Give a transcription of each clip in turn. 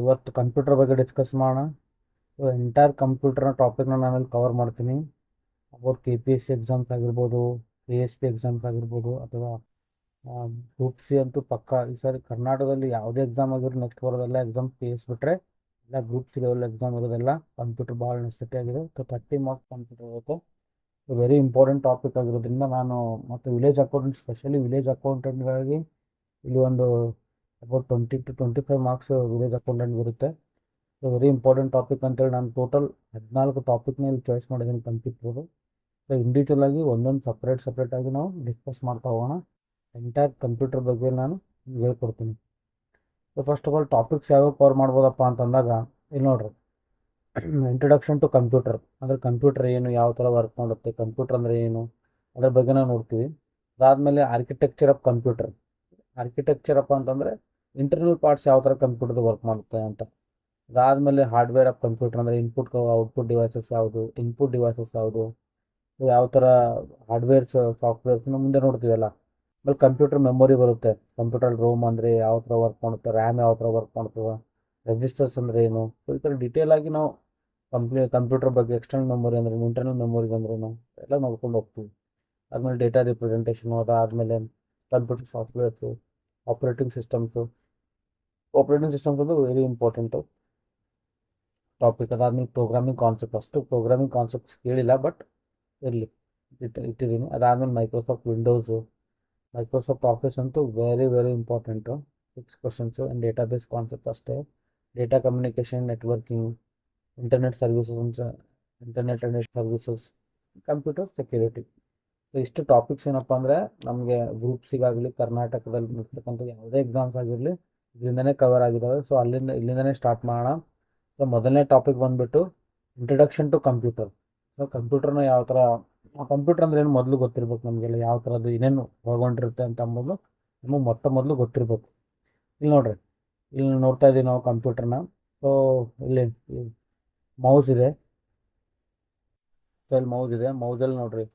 ಇವತ್ತು ಕಂಪ್ಯೂಟರ್ ಬಗ್ಗೆ ಡಿಸ್ಕಸ್ ಮಾಡೋಣ. ಎಂಟೈರ್ ಕಂಪ್ಯೂಟರ್ನ ಟಾಪಿಕ್ನ ನಾನಲ್ಲಿ ಕವರ್ ಮಾಡ್ತೀನಿ. ಅಬೌಟ್ KPSC ಎಕ್ಸಾಮ್ಸ್ ಆಗಿರ್ಬೋದು, ASP ಎಕ್ಸಾಮ್ಸ್ ಆಗಿರ್ಬೋದು, ಅಥವಾ ಗ್ರೂಪ್ ಸಿ ಅಂತೂ ಪಕ್ಕ ಈ ಸಾರಿ ಕರ್ನಾಟಕದಲ್ಲಿ ಯಾವುದೇ ಎಕ್ಸಾಮ್ ಆಗಿರೋ ನೆಕ್ಸ್ಟ್ ಬರೋದೆಲ್ಲ ಎಕ್ಸಾಮ್ PS ಬಿಟ್ಟರೆ ಎಲ್ಲ ಗ್ರೂಪ್ ಸಿ ಲೆವೆಲ್ ಎಕ್ಸಾಮ್ ಇರೋದೆಲ್ಲ ಕಂಪ್ಯೂಟರ್ ಭಾಳ ನೆಸೆಸಿಟಿ ಆಗಿದೆ. 30 ಮಾರ್ಕ್ಸ್ ಕಂಪ್ಯೂಟರ್ ಇರುತ್ತೆ. ವೆರಿ ಇಂಪಾರ್ಟೆಂಟ್ ಟಾಪಿಕ್ ಆಗಿರೋದ್ರಿಂದ ನಾನು ಮತ್ತು ವಿಲೇಜ್ ಅಕೌಂಟೆಂಟ್, ಸ್ಪೆಷಲಿ ವಿಲೇಜ್ ಅಕೌಂಟೆಂಟ್ಗಳಿಗೆ ಇಲ್ಲಿ ಒಂದು about 20 to 25 marks village accountant ಬರುತ್ತೆ. ಸೊ ವೆರಿ ಇಂಪಾರ್ಟೆಂಟ್ ಟಾಪಿಕ್ ಅಂತೇಳಿ ನಾನು ಟೋಟಲ್ 14 ಟಾಪಿಕ್ನ ಇಲ್ಲಿ ಚಾಯ್ಸ್ ಮಾಡಿದ್ದೀನಿ ಕಂಪ್ಯೂಟರ್ದು. ಸೊ ಇಂಡಿವಿಜುವಲ್ ಆಗಿ ಒಂದೊಂದು ಸಪ್ರೇಟಾಗಿ ನಾವು ಡಿಸ್ಕಸ್ ಮಾಡ್ತಾ ಹೋಗೋಣ. ಎಂಟೈರ್ ಕಂಪ್ಯೂಟರ್ ಬಗ್ಗೆ ನಾನು ಹೇಳ್ಕೊಡ್ತೀನಿ. So first of all topics ಯಾವ್ಯಾವ ಕವರ್ ಮಾಡ್ಬೋದಪ್ಪ ಅಂತಂದಾಗ ಇಲ್ಲಿ ನೋಡ್ರಿ, ಇಂಟ್ರೊಡಕ್ಷನ್ ಟು ಕಂಪ್ಯೂಟರ್ ಅಂದರೆ ಕಂಪ್ಯೂಟರ್ ಏನು, ಯಾವ ಥರ ವರ್ಕ್ ಮಾಡುತ್ತೆ, ಕಂಪ್ಯೂಟರ್ ಅಂದರೆ ಏನು, ಅದ್ರ ಬಗ್ಗೆ ನಾವು ನೋಡ್ತೀವಿ. ಅದಾದಮೇಲೆ ಆರ್ಕಿಟೆಕ್ಚರ್ ಆಫ್ ಕಂಪ್ಯೂಟರ್. ಆರ್ಕಿಟೆಕ್ಚರ್ ಅಪ್ಪ ಅಂತಂದರೆ ಇಂಟರ್ನಲ್ ಪಾರ್ಟ್ಸ್ ಯಾವ ಥರ ಕಂಪ್ಯೂಟರ್ ವರ್ಕ್ ಮಾಡುತ್ತೆ ಅಂತ. ಅದಾದಮೇಲೆ ಹಾರ್ಡ್ವೇರ್ ಆಫ್ ಕಂಪ್ಯೂಟರ್ ಅಂದರೆ ಔಟ್ಪುಟ್ ಡಿವೈಸಸ್ ಯಾವುದು, ಇನ್ಪುಟ್ ಡಿವೈಸಸ್ ಯಾವುದು, ಯಾವ ಥರ ಹಾರ್ಡ್ವೇರ್ಸ್ ಸಾಫ್ಟ್ವೇರ್ಸ್ನ ಮುಂದೆ ನೋಡ್ತೀವಲ್ಲ. ಆಮೇಲೆ ಕಂಪ್ಯೂಟರ್ ಮೆಮೊರಿ ಬರುತ್ತೆ. ಕಂಪ್ಯೂಟರ್ ರೋಮ್ ಅಂದರೆ ಯಾವ ಥರ ವರ್ಕ್ ಮಾಡುತ್ತೆ, ರ್ಯಾಮ್ ಯಾವ ಥರ ವರ್ಕ್ ಮಾಡ್ತದೆ, ರೆಜಿಸ್ಟರ್ಸ್ ಅಂದರೆ ಏನು. ಸೊ ಈ ಥರ ಡೀಟೇಲ್ ಆಗಿ ನಾವು ಕಂಪ್ಯೂಟರ್ ಬಗ್ಗೆ ಎಕ್ಸ್ಟರ್ನಲ್ ಮೆಮೊರಿ ಅಂದ್ರೆ ಇಂಟರ್ನಲ್ ಮೆಮೊರಿ ಅಂದ್ರೇನು ಎಲ್ಲ ನೋಡ್ಕೊಂಡು ಹೋಗ್ತೀವಿ. ಆದಮೇಲೆ ಡೇಟಾ ರಿಪ್ರೆಸೆಂಟೇಷನು, ಅದಾದಮೇಲೆ ಕಂಪ್ಯೂಟರ್ ಸಾಫ್ಟ್ವೇರ್ಸು, ಆಪ್ರೇಟಿಂಗ್ ಸಿಸ್ಟಮ್ಸ್ ಅದು ವೆರಿ ಇಂಪಾರ್ಟೆಂಟು ಟಾಪಿಕ್. ಅದಾದಮೇಲೆ ಪ್ರೋಗ್ರಾಮಿಂಗ್ ಕಾನ್ಸೆಪ್ಟ್, ಅಷ್ಟು ಪ್ರೋಗ್ರಾಮಿಂಗ್ ಕಾನ್ಸೆಪ್ಟ್ಸ್ ಕೇಳಿಲ್ಲ ಬಟ್ ಇರಲಿ ಇಟ್ಟಿದ್ದೀನಿ. ಅದಾದಮೇಲೆ ಮೈಕ್ರೋಸಾಫ್ಟ್ ಆಫೀಸ್ ಅಂತೂ very important. 6 questions. And database concept ಅಷ್ಟೇ. Data communication, networking, internet services, computer security. So ಇಷ್ಟು ಟಾಪಿಕ್ಸ್ ಏನಪ್ಪ ಅಂದರೆ ನಮಗೆ ಗ್ರೂಪ್ಸಿಗಾಗಲಿ ಕರ್ನಾಟಕದಲ್ಲಿ ಇರ್ತಕ್ಕಂಥ ಯಾವುದೇ ಎಕ್ಸಾಮ್ಸ್ ಆಗಿರಲಿ ಇದರಿಂದನೇ ಕವರ್ ಆಗಿದ್ದಾವೆ. ಸೊ ಇಲ್ಲಿಂದನೇ ಸ್ಟಾರ್ಟ್ ಮಾಡೋಣ. ಸೊ ಮೊದಲನೇ ಟಾಪಿಕ್ ಬಂದುಬಿಟ್ಟು ಇಂಟ್ರಡಕ್ಷನ್ ಟು ಕಂಪ್ಯೂಟರ್. ಸೊ ಕಂಪ್ಯೂಟರ್ನ ಯಾವ ಥರ, ಕಂಪ್ಯೂಟರ್ ಅಂದ್ರೆ ಏನು ಮೊದಲು ಗೊತ್ತಿರ್ಬೇಕು ನಮಗೆಲ್ಲ, ಯಾವ ಥರದ್ದು ಏನೇನು ಒಳಗೊಂಡಿರುತ್ತೆ ಅಂತ ಅಂಬೋದು ನಮಗೆ ಮೊದಲು ಗೊತ್ತಿರಬೇಕು. ಇಲ್ಲಿ ನೋಡ್ರಿ, ಇಲ್ಲಿ ನೋಡ್ತಾ ಇದ್ದೀವಿ ನಾವು ಕಂಪ್ಯೂಟರ್ನ. ಸೊ ಇಲ್ಲಿ ಮೌಸ್ ಇದೆ. ಸೊ ಇಲ್ಲಿ ಮೌಸಲ್ಲಿ ನೋಡ್ರಿ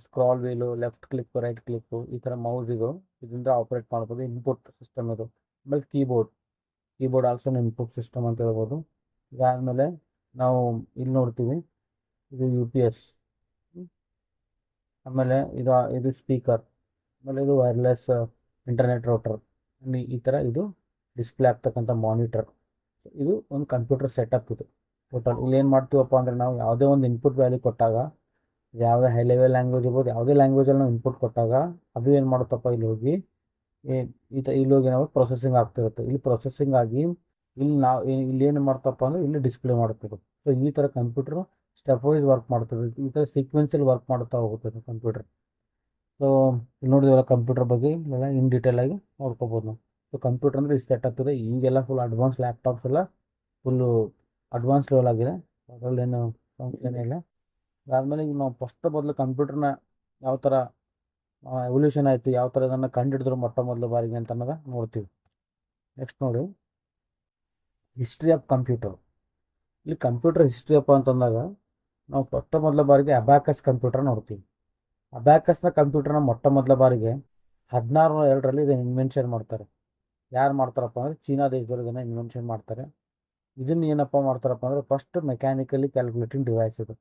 scroll wheel, left click, right click, ಈ ಥರ ಮೌಸ್ ಇದು. ಇದರಿಂದ ಆಪ್ರೇಟ್ ಮಾಡ್ಬೋದು. ಇನ್ಪುಟ್ ಸಿಸ್ಟಮ್ ಇದು. ಆಮೇಲೆ ಕೀಬೋರ್ಡ್ ಆಲ್ಸೋ ಇನ್ಪುಟ್ ಸಿಸ್ಟಮ್ ಅಂತ ಹೇಳ್ಬೋದು. ಇದಾದಮೇಲೆ ನಾವು ಇಲ್ಲಿ ನೋಡ್ತೀವಿ ಇದು UPS. ಆಮೇಲೆ ಇದು ಸ್ಪೀಕರ್. ಆಮೇಲೆ ಇದು ವೈರ್ಲೆಸ್ ಇಂಟರ್ನೆಟ್ ರೌಟರ್. ಈ ಥರ ಇದು ಡಿಸ್ಪ್ಲೇ ಆಗ್ತಕ್ಕಂಥ ಮಾನಿಟರ್. ಇದು ಒಂದು ಕಂಪ್ಯೂಟರ್ ಸೆಟಪ್ ಇದು ಟೋಟಲ್. ಇಲ್ಲಿ ಏನು ಮಾಡ್ತೀವಪ್ಪ ಅಂದರೆ ನಾವು ಯಾವುದೇ ಒಂದು ಇನ್ಪುಟ್ ವ್ಯಾಲ್ಯೂ ಕೊಟ್ಟಾಗ, ಯಾವುದೇ ಹೈ ಲೆವೆಲ್ ಲ್ಯಾಂಗ್ವೇಜ್ ಇರ್ಬೋದು, ಯಾವುದೇ ಲ್ಯಾಂಗ್ವೇಜಲ್ಲಿ ನಾವು ಇನ್ಪುಟ್ ಕೊಟ್ಟಾಗ ಅದು ಏನು ಮಾಡುತ್ತಪ್ಪ, ಇಲ್ಲಿ ಹೋಗಿ ನಾವು ಪ್ರೊಸೆಸಿಂಗ್ ಆಗ್ತಿರುತ್ತೆ. ಇಲ್ಲಿ ಪ್ರೊಸೆಸಿಂಗ್ ಆಗಿ ಇಲ್ಲಿ ಏನು ಮಾಡ್ತಪ್ಪ ಅಂದರೆ ಇಲ್ಲಿ ಡಿಸ್ಪ್ಲೇ ಮಾಡುತ್ತದೆ. ಸೊ ಈ ಥರ ಕಂಪ್ಯೂಟರ್ ಸ್ಟೆಪ್ ವೈಸ್ ವರ್ಕ್ ಮಾಡ್ತದೆ. ಈ ಥರ ಸೀಕ್ವೆನ್ಸಲ್ಲಿ ವರ್ಕ್ ಮಾಡ್ತಾ ಹೋಗುತ್ತೆ ಕಂಪ್ಯೂಟರ್. ಸೊ ಇಲ್ಲಿ ನೋಡಿದ್ವಲ್ಲ ಕಂಪ್ಯೂಟರ್ ಬಗ್ಗೆ ಎಲ್ಲ ಇನ್ ಡೀಟೇಲ್ ಆಗಿ ನೋಡ್ಕೋಬೋದು ನಾವು. ಸೊ ಕಂಪ್ಯೂಟರ್ ಅಂದರೆ ಇಷ್ಟು ಸೆಟಪ್ ಇದೆ. ಈಗೆಲ್ಲ ಫುಲ್ ಅಡ್ವಾನ್ಸ್ ಲ್ಯಾಪ್ಟಾಪ್ಸ್ ಎಲ್ಲ ಫುಲ್ಲು ಅಡ್ವಾನ್ಸ್ ಲೆವೆಲ್ ಆಗಿದೆ. ಅದರಲ್ಲೇನು ಫಂಕ್ಷನ್ ಇಲ್ಲ. ಅದಾದಮೇಲೆ ಈಗ ನಾವು ಮೊದಲು ಕಂಪ್ಯೂಟರ್ನ ಯಾವ ಥರ ಎವಲ್ಯೂಷನ್ ಆಯಿತು, ಯಾವ ಥರ ಇದನ್ನು ಕಂಡುಹಿಡಿದ್ರು ಮೊದಲ ಬಾರಿಗೆ ಅಂತ ಅನ್ನೋದು ನೋಡ್ತೀವಿ. ನೆಕ್ಸ್ಟ್ ನೋಡಿ, ಹಿಸ್ಟ್ರಿ ಆಫ್ ಕಂಪ್ಯೂಟರ್. ಇಲ್ಲಿ ಕಂಪ್ಯೂಟರ್ ಹಿಸ್ಟ್ರಿ ಅಪ್ಪ ಅಂತಂದಾಗ ನಾವು ಮೊದಲ ಬಾರಿಗೆ ಅಬ್ಯಾಕಸ್ ಕಂಪ್ಯೂಟರ್ ನೋಡ್ತೀವಿ. ಅಬ್ಯಾಕಸ್ನ ಕಂಪ್ಯೂಟರ್ನ ಮೊದಲ ಬಾರಿಗೆ 1602ರಲ್ಲಿ ಇದನ್ನು ಇನ್ವೆನ್ಷನ್ ಮಾಡ್ತಾರೆ. ಯಾರು ಮಾಡ್ತಾರಪ್ಪ ಅಂದರೆ ಚೀನಾ ದೇಶದವರು ಇದನ್ನು ಇನ್ವೆನ್ಷನ್ ಮಾಡ್ತಾರೆ. ಇದನ್ನು ಏನಪ್ಪ ಮಾಡ್ತಾರಪ್ಪ ಅಂದರೆ ಫಸ್ಟ್ ಮೆಕ್ಯಾನಿಕಲಿ ಕ್ಯಾಲ್ಕುಲೇಟಿಂಗ್ ಡಿವೈಸ್ ಇದು.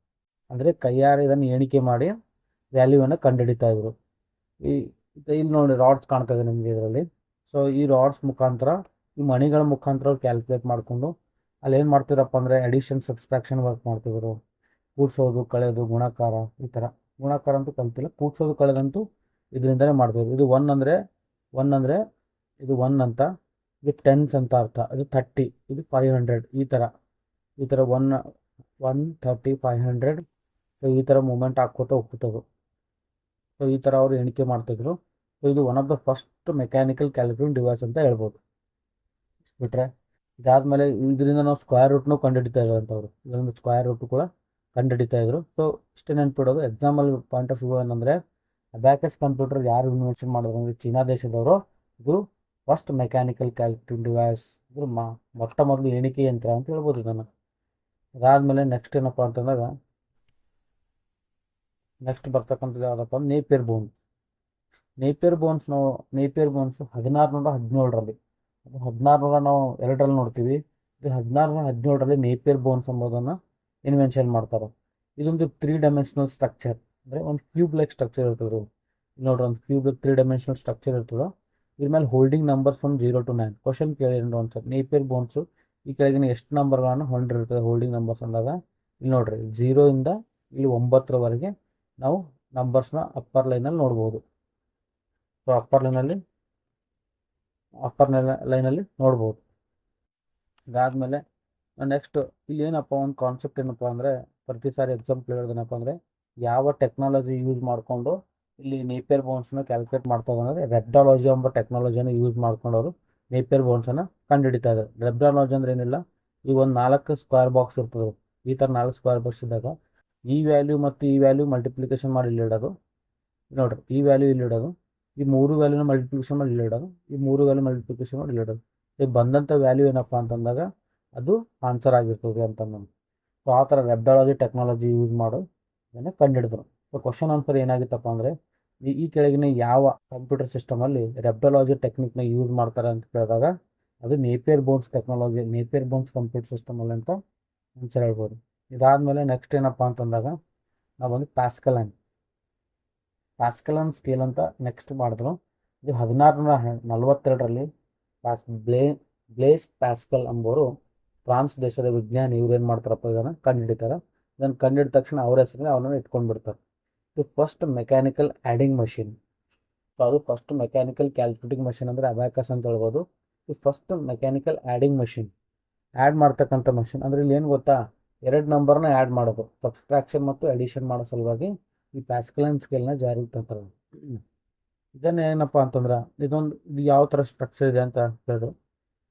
ಅಂದರೆ ಕೈಯಾರೆ ಇದನ್ನು ಎಣಿಕೆ ಮಾಡಿ ವ್ಯಾಲ್ಯೂವನ್ನು ಕಂಡುಹಿಡಿತಾ ಇದ್ರು. ಇಲ್ಲಿ ನೋಡಿ ರಾಡ್ಸ್ ಕಾಣ್ತಾ ಇದೆ ನಿಮಗೆ ಇದರಲ್ಲಿ. ಸೊ ಈ ರಾಡ್ಸ್ ಮುಖಾಂತರ, ಈ ಮಣಿಗಳ ಮುಖಾಂತರ ಅವ್ರು ಕ್ಯಾಲ್ಕುಲೇಟ್ ಮಾಡಿಕೊಂಡು ಅಲ್ಲಿ ಏನು ಮಾಡ್ತಿರಪ್ಪ ಅಂದರೆ ಅಡಿಷನ್, ಸಬ್ಸ್ಟ್ರಾಕ್ಷನ್ ವರ್ಕ್ ಮಾಡ್ತಿದ್ರು. ಕೂಡಿಸೋದು, ಕಳೆಯೋದು, ಗುಣಾಕಾರ, ಈ ಥರ. ಗುಣಾಕಾರ ಅಂತೂ ಕಲ್ತಿಲ್ಲ, ಕೂಡಿಸೋದು ಕಳೆದಂತೂ ಇದರಿಂದಲೇ ಮಾಡ್ತಿದ್ರು. ಇದು ಒನ್ ಅಂದರೆ ಇದು 1 ಅಂತ, ಇದು ಟೆನ್ಸ್ ಅಂತ ಅರ್ಥ. ಇದು 30, ಇದು 500, ಈ ಥರ 130, 500. ಸೊ ಈ ಥರ ಮೂಮೆಂಟ್ ಹಾಕ್ಕೋತ ಹೋಗ್ತದೆ. ಸೊ ಈ ಥರ ಅವರು ಎಣಿಕೆ ಮಾಡ್ತಿದ್ರು. ಸೊ ಇದು one of the first mechanical calculating device ಅಂತ ಹೇಳ್ಬೋದು. ಬಿಟ್ಟರೆ ಇದಾದಮೇಲೆ ಇದರಿಂದ ನಾವು ಸ್ಕ್ವೇರ್ ರೂಟ್ನೂ ಕಂಡುಹಿಡಿತಾ ಇರೋಂಥವ್ರು, ಇದೊಂದು ಸ್ಕ್ವೇರ್ ರೂಟ್ ಕೂಡ ಕಂಡುಹಿಡಿತಾ ಇದ್ರು. ಸೊ ಇಷ್ಟೇ ನೆನ್ಪಿಡೋದು. ಎಕ್ಸಾಂಪಲ್ ಪಾಯಿಂಟ್ ಆಫ್ ವ್ಯೂ ಏನಂದರೆ ಅಬ್ಯಾಕಸ್ ಕಂಪ್ಯೂಟರ್ ಯಾರು ಇನ್ವೆನ್ಷನ್ ಮಾಡಿದ್ರು ಅಂದರೆ ಚೀನಾ ದೇಶದವರು. ಇದು ಫಸ್ಟ್ ಮೆಕ್ಯಾನಿಕಲ್ ಕ್ಯಾಲ್ಕುಲೇಟಿಂಗ್ ಡಿವೈಸ್, ಇದ್ರ ಮೊದಲು ಎಣಿಕೆ ಯಂತ್ರ ಅಂತ ಹೇಳ್ಬೋದು ಇದನ್ನು. ಅದಾದಮೇಲೆ ನೆಕ್ಸ್ಟ್ ಏನಪ್ಪ ಅಂತಂದಾಗ ನೆಕ್ಸ್ಟ್ ಬರ್ತಕ್ಕಂಥದ್ದು ಯಾವುದಪ್ಪ ಅಂದ್ರೆ ನೇಪಿಯರ್ ಬೋನ್ಸ್. ನೇಪಿಯರ್ ಬೋನ್ಸ್ 1617ರಲ್ಲಿ, 1602 ನಾವು 2ರಲ್ಲಿ ನೋಡ್ತೀವಿ. ಇದು 1617ರಲ್ಲಿ ನೇಪಿಯರ್ ಬೋನ್ಸ್ ಎಂಬುದನ್ನು ಇನ್ವೆನ್ಷನ್ ಮಾಡ್ತಾರೆ. ಇದೊಂದು 3 ಡೈಮೆನ್ಷನಲ್ ಸ್ಟ್ರಕ್ಚರ್, ಅಂದರೆ ಒಂದು ಕ್ಯೂಬ್ ಲೈಕ್ ಸ್ಟ್ರಕ್ಚರ್ ಇರ್ತದೆ. ನೋಡ್ರಿ, ಒಂದು ಕ್ಯೂಬ್ ಲೈಕ್ 3 ಡೈಮೆನ್ಷನಲ್ ಸ್ಟ್ರಕ್ಚರ್ ಇರ್ತದೆ. ಇದ್ರ ಮೇಲೆ holding numbers from 0 to 9. Question ಕೇಳಿದ್ರೆ ಒಂದು ನೇಪಿಯರ್ ಬೋನ್ಸು ಈ ಕೆಳಗಿನ ಎಷ್ಟು ನಂಬರ್ಗಳನ್ನು ಹೊಂದಿರ್ತದೆ ಹೋಲ್ಡಿಂಗ್ ನಂಬರ್ಸ್ ಅಂದಾಗ, ಇಲ್ಲಿ ನೋಡ್ರಿ 0 ಇಂದ ಇಲ್ಲಿ 9ರವರೆಗೆ ನಾವು ನಂಬರ್ಸ್ನ ಅಪ್ಪರ್ ಲೈನಲ್ಲಿ ನೋಡ್ಬೋದು. ಸೊ ಅಪ್ಪರ್ ಲೈನಲ್ಲಿ ನೋಡ್ಬೋದು. ಅದಾದಮೇಲೆ ನೆಕ್ಸ್ಟ್ ಇಲ್ಲಿ ಏನಪ್ಪ ಒಂದು ಕಾನ್ಸೆಪ್ಟ್ ಏನಪ್ಪ ಅಂದರೆ, ಪ್ರತಿ ಸಾರಿ ಎಕ್ಸಾಮ್ ಕೇಳೋದೇನಪ್ಪ ಅಂದರೆ ಯಾವ ಟೆಕ್ನಾಲಜಿ ಯೂಸ್ ಮಾಡಿಕೊಂಡು ಇಲ್ಲಿ ನೇಪಿಯರ್ ಬೋನ್ಸ್ನ ಕ್ಯಾಲ್ಕುಲೇಟ್ ಮಾಡ್ತಾ ಅಂದರೆ ರೆಪ್ಟಾಲಜಿ ಎಂಬ ಟೆಕ್ನಾಲಜಿಯನ್ನು ಯೂಸ್ ಮಾಡ್ಕೊಂಡು ಅವರು ನೇಪಿಯರ್ ಬೋನ್ಸನ್ನು ಕಂಡುಹಿಡಿತಾ ಇದ್ದಾರೆ. ರೆಪ್ಟಾಲಜಿ ಅಂದ್ರೆ ಏನಿಲ್ಲ, ಈ ಒಂದು 4 ಸ್ಕ್ವೇರ್ ಬಾಕ್ಸ್ ಇರ್ತದೆ. ಈ ಥರ 4 ಸ್ಕ್ವೇರ್ ಬಾಕ್ಸ್ ಇದ್ದಾಗ ಈ ವ್ಯಾಲ್ಯೂ ಮತ್ತು ಈ ವ್ಯಾಲ್ಯೂ ಮಲ್ಟಿಪ್ಲಿಕೇಶನ್ ಮಾಡಿ ಇಲ್ಲಿ ಇಡೋದು. ನೋಡ್ರಿ, ಈ ವ್ಯಾಲ್ಯೂ ಇಲ್ಲಿ ಇಡೋದು, ಈ 3 ವ್ಯಾಲ್ಯೂನ ಮಲ್ಟಿಪ್ಲಿಕೇಶನ್ ಮಾಡಿ ಇಲ್ಲಿ ಇಡೋದು, ಈ 3 ವ್ಯಾಲ್ಯೂ ಮಲ್ಟಿಪ್ಲಿಕೇಶನ್ ಮಾಡಿ ಇಲ್ಲಿ ಇಡೋದು. ಈಗ ಬಂದಂಥ ವ್ಯಾಲ್ಯೂ ಏನಪ್ಪ ಅಂತಂದಾಗ ಅದು ಆನ್ಸರ್ ಆಗಿರ್ತದೆ ಅಂತ ನಮ್ಗೆ. ಸೊ ಆ ಥರ ರೆಪ್ಟಾಲಜಿ ಟೆಕ್ನಾಲಜಿ ಯೂಸ್ ಮಾಡೋ ಇದನ್ನು ಕಂಡುಹಿಡಿದ್ರು. ಸೊ ಕ್ವಶನ್ ಆನ್ಸರ್ ಏನಾಗಿತ್ತಪ್ಪ ಅಂದರೆ, ಈ ಕೆಳಗಿನ ಯಾವ ಕಂಪ್ಯೂಟರ್ ಸಿಸ್ಟಮಲ್ಲಿ ರೆಪ್ಟಾಲಜಿ ಟೆಕ್ನಿಕ್ನ ಯೂಸ್ ಮಾಡ್ತಾರೆ ಅಂತ ಕೇಳಿದಾಗ ಅದು Napier bones technology, Napier bones computer ಸಿಸ್ಟಮಲ್ಲಿ ಅಂತ ಆನ್ಸರ್ ಹೇಳ್ಬೋದು. ಇದಾದಮೇಲೆ ನೆಕ್ಸ್ಟ್ ಏನಪ್ಪ ಅಂತಂದಾಗ ನಾವು ಒಂದು ಪ್ಯಾಸ್ಕಲನ್ ಸ್ಕೇಲ್ ಅಂತ ನೆಕ್ಸ್ಟ್ ಮಾಡಿದ್ರು. ಇದು 1642ರಲ್ಲಿ ಬ್ಲೇಸ್ ಪ್ಯಾಸ್ಕಲ್ ಎಂಬುವರು ಫ್ರಾನ್ಸ್ ದೇಶದ ವಿಜ್ಞಾನಿ. ಇವ್ರು ಏನು ಮಾಡ್ತಾರಪ್ಪ, ಇದನ್ನು ಕಂಡುಹಿಡಿತಾರೆ. ಇದನ್ನು ಕಂಡುಹಿಡಿದ ತಕ್ಷಣ ಅವ್ರ ಹೆಸರನ್ನ ಅವನನ್ನು ಇಟ್ಕೊಂಡು ಬಿಡ್ತಾರೆ. ಇದು first mechanical adding machine. So ಅದು ಫಸ್ಟ್ ಮೆಕ್ಯಾನಿಕಲ್ ಕ್ಯಾಲ್ಕುಲೇಟಿಂಗ್ ಮಷಿನ್ ಅಂದರೆ ಅಬ್ಯಾಕಸ್ ಅಂತ ಹೇಳ್ಬೋದು. ಇದು first mechanical adding machine, add ಮಾಡ್ತಕ್ಕಂಥ ಮಷಿನ್. ಅಂದರೆ ಇಲ್ಲಿ ಏನು ಗೊತ್ತಾ, 2 ನಂಬರ್ನ ಆ್ಯಡ್ ಮಾಡೋದು, ಸಬ್ಸ್ಟ್ರಾಕ್ಷನ್ ಮತ್ತು ಎಡಿಷನ್ ಮಾಡೋ ಸಲುವಾಗಿ ಈ ಪ್ಯಾಸ್ಕಲನ್ ಸ್ಕೇಲ್ನ ಜಾರಿಗೆ ತಂತಾರೆ. ಇದನ್ನು ಏನಪ್ಪ ಅಂತಂದ್ರೆ ಇದು ಯಾವ ಥರ ಸ್ಟ್ರಕ್ಚರ್ ಇದೆ ಅಂತ ಹೇಳಿದ್ರು.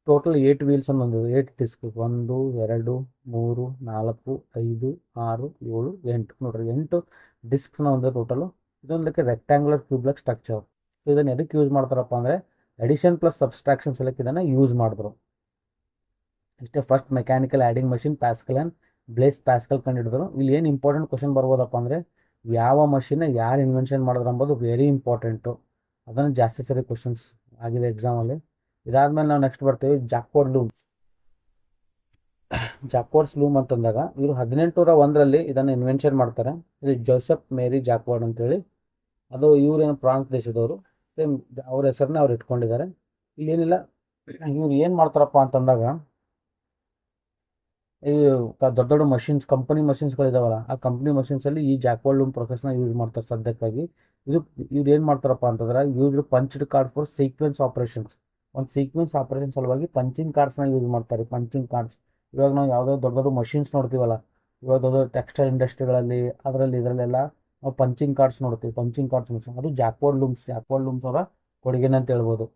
ಟೋಟಲ್ 8 ವೀಲ್ಸ್ ಅನ್ನು ಹೊಂದಿದೆ, 8 ಡಿಸ್ಕ್, 1 2 3 4 5 6 7 8. ನೋಡ್ರಿ, 8 ಡಿಸ್ಕ್ಸ್ನ ಒಂದು ಟೋಟಲು. ಇದೊಂದಕ್ಕೆ ರೆಕ್ಟ್ಯಾಂಗುಲರ್ ಕ್ಯೂಬ್ಲೆಕ್ ಸ್ಟ್ರಕ್ಚರ್. ಸೊ ಇದನ್ನು ಎದಕ್ಕೆ ಯೂಸ್ ಮಾಡ್ತಾರಪ್ಪ ಅಂದರೆ ಎಡಿಷನ್ ಪ್ಲಸ್ ಸಬ್ಸ್ಟ್ರಾಕ್ಷನ್ ಸಲಕ್ಕೆ ಇದನ್ನು ಯೂಸ್ ಮಾಡಿದ್ರು. ಇಷ್ಟೇ ಫಸ್ಟ್ ಮೆಕ್ಯಾನಿಕಲ್ ಆ್ಯಡಿಂಗ್ ಮಷಿನ್ ಪ್ಯಾಸ್ಕಲನ್, ಬ್ಲೇಸ್ ಪ್ಯಾಸ್ಕಲ್ ಕಂಡುಹಿಡಿದ್ರು. ಇಲ್ಲಿ ಏನು ಇಂಪಾರ್ಟೆಂಟ್ ಕ್ವಶನ್ ಬರ್ಬೋದಪ್ಪ ಅಂದರೆ ಯಾವ ಮಷಿನ್ನ ಯಾರು ಇನ್ವೆನ್ಷನ್ ಮಾಡಿದ್ರು ಅಂಬೋದು ವೆರಿ ಇಂಪಾರ್ಟೆಂಟು. ಅದನ್ನು ಜಾಸ್ತಿ ಸರಿ ಕ್ವಶನ್ಸ್ ಆಗಿದೆ ಎಕ್ಸಾಮಲ್ಲಿ. ಇದಾದ್ಮೇಲೆ ನಾವು ನೆಕ್ಸ್ಟ್ ಬರ್ತೀವಿ ಜಾಕ್ವಾರ್ಡ್ಸ್ ಲೂಮ್ ಅಂತಂದಾಗ ಇವರು 1801ರಲ್ಲಿ ಇದನ್ನು ಇನ್ವೆನ್ಷನ್ ಮಾಡ್ತಾರೆ. ಇದು ಜೋಸೆಫ್ ಮೇರಿ ಜಾಕ್ವಾರ್ಡ್ ಅಂತೇಳಿ. ಅದು ಇವರೇನು ಫ್ರಾನ್ಸ್ ದೇಶದವರು, ಸೇಮ್ ಅವ್ರ ಹೆಸರನ್ನ ಅವ್ರು ಇಟ್ಕೊಂಡಿದ್ದಾರೆ. ಇಲ್ಲಿ ಏನಿಲ್ಲ, ಇವ್ರು ಏನು ಮಾಡ್ತಾರಪ್ಪ ಅಂತಂದಾಗ ಈ ದೊಡ್ಡ ದೊಡ್ಡ ಮಷಿನ್ಸ್, ಕಂಪನಿ ಮಷಿನ್ಸ್ಗಳಿದಾವಲ್ಲ, ಆ ಕಂಪ್ನಿ ಮಷಿನ್ಸಲ್ಲಿ ಈ ಜಾಕ್ವಾರ್ಡ್ ಲೂಮ್ ಪ್ರೊಸೆಸ್ನ ಯೂಸ್ ಮಾಡ್ತಾರೆ ಸದ್ಯಕ್ಕಾಗಿ. ಇವ್ರು ಏನು ಮಾಡ್ತಾರಪ್ಪ ಅಂತಂದ್ರೆ use punched card for sequence operations. ಒಂದು ಸೀಕ್ವೆನ್ಸ್ ಆಪರೇಷನ್ ಸಲುವಾಗಿ ಪಂಚಿಂಗ್ ಕಾರ್ಡ್ಸ್ನ ಯೂಸ್ ಮಾಡ್ತಾರೆ. ಪಂಚಿಂಗ್ ಕಾರ್ಡ್ಸ್ ಇವಾಗ ನಾವು ಯಾವುದೋ ದೊಡ್ಡ ದೊಡ್ಡ ಮಷಿನ್ಸ್ ನೋಡ್ತೀವಲ್ಲ, ಇವಾಗ ದೊಡ್ಡ ಟೆಕ್ಸ್ಟೈಲ್ ಇಂಡಸ್ಟ್ರಿಗಳಲ್ಲಿ ಇದರಲ್ಲೆಲ್ಲ ನಾವು ಪಂಚಿಂಗ್ ಕಾರ್ಡ್ಸ್ ನೋಡ್ತೀವಿ. ಪಂಚಿಂಗ್ ಕಾರ್ಡ್ಸ್ ಮಷಿನ್ ಅದು ಜಾಕ್ವಾರ್ಡ್ ಲೂಮ್ಸ್ ಅವರ ಕೊಡುಗೆನೆ ಅಂತ ಹೇಳ್ಬೋದು.